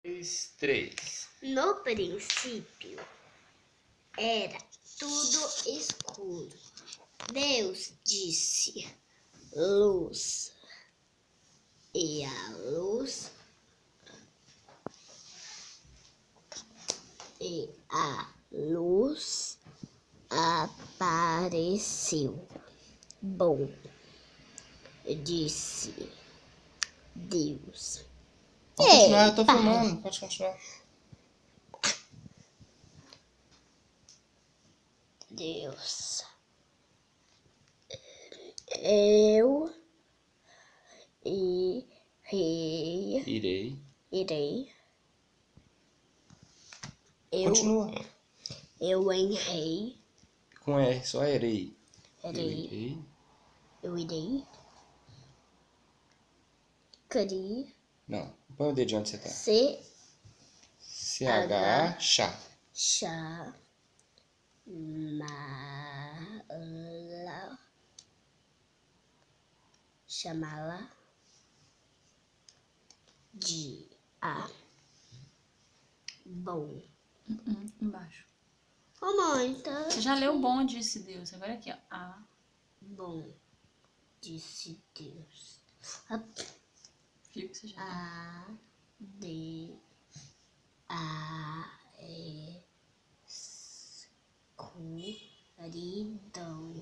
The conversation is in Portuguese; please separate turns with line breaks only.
2, 3.
No princípio, era tudo escuro. Deus disse: luz. E a luz apareceu. Bom, disse Deus.
Pode continuar, eu tô filmando. Pode continuar.
Deus. Eu
Irei. Continua.
Eu irei.
Com R, só irei.
Eu irei. Cri.
Não, põe o dedinho onde você tá.
CH.
Chá.
Chamá-la de a. Bom.
Embaixo.
Ô, mãe, tá?
Você já leu bom, disse Deus. Agora aqui, ó. A.
Bom, disse Deus.
Viu que você já
A, D, A, E, escuridão.